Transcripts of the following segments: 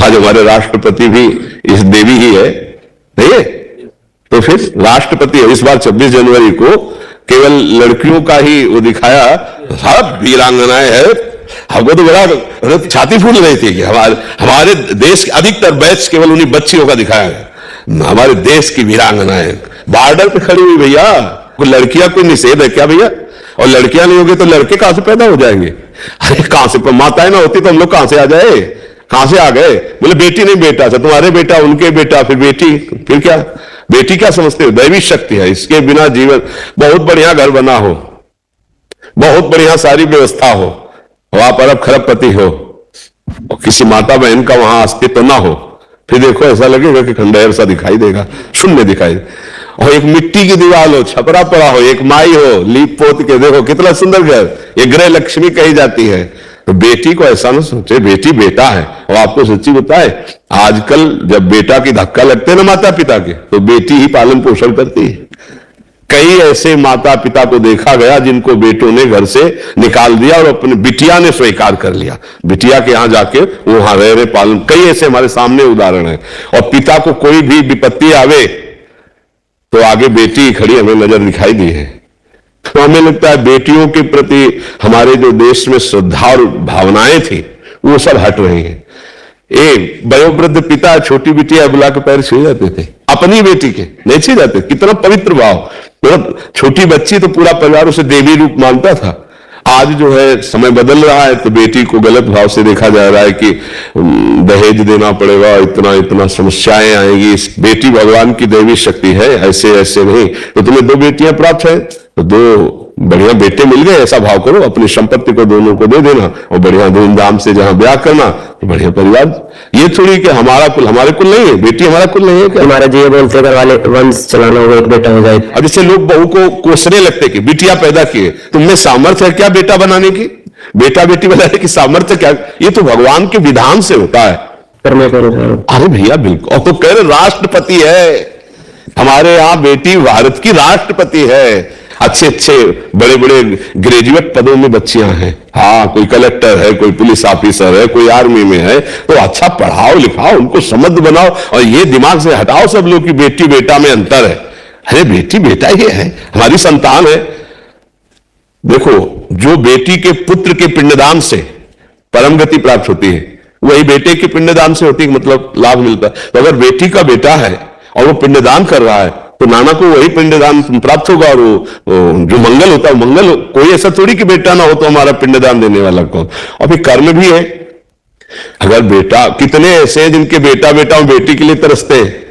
आज हमारे राष्ट्रपति भी इस देवी ही है, नहीं है? तो फिर राष्ट्रपति इस बार 26 जनवरी को केवल लड़कियों का ही वो दिखाया, सब वीरांगनाएं है। हमको तो बड़ा छाती फूल रही थी कि हमारे देश के अधिकतर बैच केवल उन्हीं बच्चियों का दिखाया है। हमारे देश की वीरांगनाएं बॉर्डर पे खड़ी हुई भैया। कोई लड़कियां कोई निषेध है क्या भैया? और लड़कियां नहीं होगी तो लड़के कहां से पैदा हो जाएंगे? अरे कहां से, माताएं ना होती तो हम लोग कहां से आ जाए? कहां से आ गए? बोले बेटी नहीं बेटा, अच्छा तुम्हारे बेटा उनके बेटा फिर बेटी, फिर क्या? बेटी क्या समझते हो? दैवी शक्ति है, इसके बिना जीवन, बहुत बढ़िया घर बना हो, बहुत बढ़िया सारी व्यवस्था हो, और आप अरब खरबपति हो और किसी माता बहन का वहां अस्तित्व ना हो, फिर देखो ऐसा लगेगा कि खंडहर सा दिखाई देगा, शून्य दिखाई दे। और एक मिट्टी की दीवार हो, छपरा पड़ा हो, एक माई हो लीप पोत के, देखो कितना सुंदर घर, ये गृह लक्ष्मी कही जाती है। तो बेटी को ऐसा ना सोचे, बेटी बेटा है। और आपको सच्ची बताए, आजकल जब बेटा की धक्का लगते हैं ना माता पिता के, तो बेटी ही पालन पोषण करती है। कई ऐसे माता पिता को देखा गया जिनको बेटों ने घर से निकाल दिया और अपने बिटिया ने स्वीकार कर लिया, बिटिया के यहां जाके वहां रह रहे पालन। कई ऐसे हमारे सामने उदाहरण है। और पिता को कोई भी विपत्ति आवे तो आगे बेटी खड़ी हमें नजर दिखाई दी है। तो हमें लगता है बेटियों के प्रति हमारे जो देश में श्रद्धा और भावनाएं थी वो सब हट रही हैं। एक वयोवृद्ध पिता छोटी बिटिया बुला के पैर छू जाते थे, अपनी बेटी के नहीं छू जाते। कितना पवित्र भाव, मतलब छोटी बच्ची तो पूरा परिवार उसे देवी रूप मानता था। आज जो है समय बदल रहा है तो बेटी को गलत भाव से देखा जा रहा है कि दहेज देना पड़ेगा, इतना इतना समस्याएं आएगी। बेटी भगवान की दैवी शक्ति है, ऐसे ऐसे नहीं। तो तुम्हें 2 बेटियां प्राप्त है तो 2 बढ़िया बेटे मिल गए, ऐसा भाव करो, अपनी संपत्ति को दोनों को दे देना और बढ़िया धूमधाम से जहां ब्याह करना, तो बढ़िया परिवार। ये थोड़ी कि हमारा कुल हमारे कुल नहीं है, बेटी हमारा कुल नहीं है क्या? हमारा जी ये बोलते घर वाले वंश चलाना हो, एक बेटा हो जाए। अब जैसे लोग बहू को कोसने लगते कि बिटिया पैदा किए, तुमने सामर्थ्य है क्या बेटा बनाने की? बेटा बेटी बनाने की सामर्थ्य क्या? ये तो भगवान के विधान से होता है। अरे भैया बिल्कुल। और तो कह रहे राष्ट्रपति है हमारे यहां, बेटी भारत की राष्ट्रपति है। अच्छे अच्छे बड़े बड़े ग्रेजुएट पदों में बच्चियां हैं। हाँ, कोई कलेक्टर है, कोई पुलिस ऑफिसर है, कोई आर्मी में है। तो अच्छा पढ़ाओ लिखाओ, उनको समझ बनाओ और ये दिमाग से हटाओ सब लोग कि बेटी बेटा में अंतर है। अरे बेटी बेटा ही है, हमारी संतान है। देखो, जो बेटी के पुत्र के पिंडदान से परम गति प्राप्त होती है, वही बेटे के पिंडदान से होती है, मतलब लाभ मिलता है। तो अगर बेटी का बेटा है और वो पिंडदान कर रहा है तो नाना को वही पिंडदान प्राप्त होगा। और वो जो मंगल होता है मंगल, कोई ऐसा थोड़ी कि बेटा ना हो तो हमारा पिंडदान देने वाला कौन। और फिर कर्म भी है। अगर बेटा, कितने ऐसे हैं जिनके बेटा बेटा और बेटी के लिए तरसते हैं।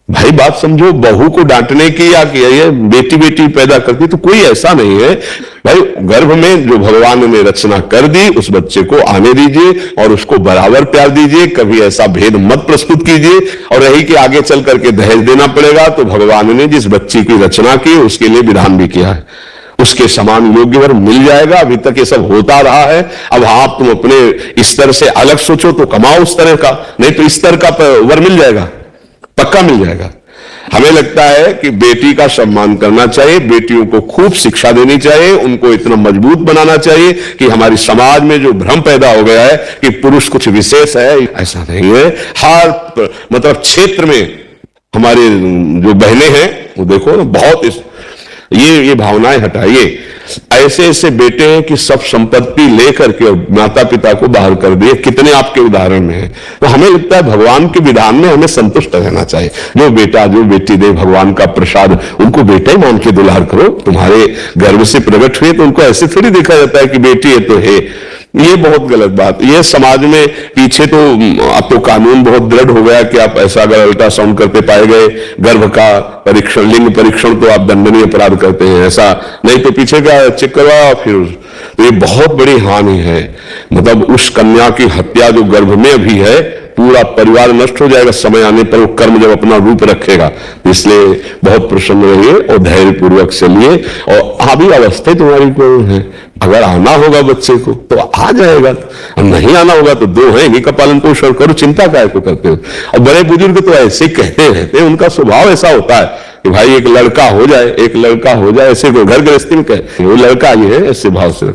भाई बात समझो, बहू को डांटने की या कि ये बेटी बेटी पैदा करती, तो कोई ऐसा नहीं है भाई। गर्भ में जो भगवान ने रचना कर दी उस बच्चे को आने दीजिए और उसको बराबर प्यार दीजिए, कभी ऐसा भेद मत प्रस्तुत कीजिए। और रही कि आगे चल करके दहेज देना पड़ेगा, तो भगवान ने जिस बच्ची की रचना की उसके लिए विधान भी किया है, उसके समान योग्य वर मिल जाएगा। अभी तक ये सब होता रहा है। अब आप तुम अपने स्तर से अलग सोचो तो कमाओ उस तरह का, नहीं तो इस तरह का वर मिल जाएगा, पक्का मिल जाएगा। हमें लगता है कि बेटी का सम्मान करना चाहिए, बेटियों को खूब शिक्षा देनी चाहिए, उनको इतना मजबूत बनाना चाहिए कि हमारी समाज में जो भ्रम पैदा हो गया है कि पुरुष कुछ विशेष है, ऐसा नहीं है। हर मतलब क्षेत्र में हमारे जो बहनें हैं वो देखो ना, बहुत ये भावनाएं हटाइए। ऐसे ऐसे बेटे हैं कि सब संपत्ति लेकर के माता पिता को बाहर कर दिए, कितने आपके उदाहरण में हैं। तो हमें लगता है भगवान के विधान में हमें संतुष्ट रहना चाहिए। जो बेटा जो बेटी दे भगवान का प्रसाद, उनको बेटा ही मान के दुलार करो। तुम्हारे गर्भ से प्रकट हुए तो उनको ऐसे थोड़ी देखा जाता है कि बेटी है तो है। ये बहुत गलत बात। ये समाज में पीछे तो अब तो कानून बहुत दृढ़ हो गया कि आप ऐसा अगर अल्ट्रासाउंड करते पाए गए गर्भ का परीक्षण, लिंग परीक्षण, तो आप दंडनीय अपराध करते हैं। ऐसा नहीं तो पीछे का चेक करवा फिर। तो ये बहुत बड़ी हानि है। मतलब उस कन्या की हत्या जो गर्भ में अभी है, पूरा परिवार नष्ट हो जाएगा समय आने पर, वो कर्म जब अपना रूप रखेगा। इसलिए बहुत प्रसन्न रहिए और धैर्य पूर्वक चलिए। और अभी अवस्था तुम्हारी कोई है, अगर आना होगा बच्चे को तो आ जाएगा, और नहीं आना होगा तो 2 है, इन्हीं का पालन पोषण करो, चिंता काय को करते हो। और बड़े बुजुर्ग तो ऐसे कहते रहते हैं, उनका स्वभाव ऐसा होता है कि भाई एक लड़का हो जाए, एक लड़का हो जाए, ऐसे घर गृहस्थी में कहते हैं वो लड़का ये है, ऐसे भाव से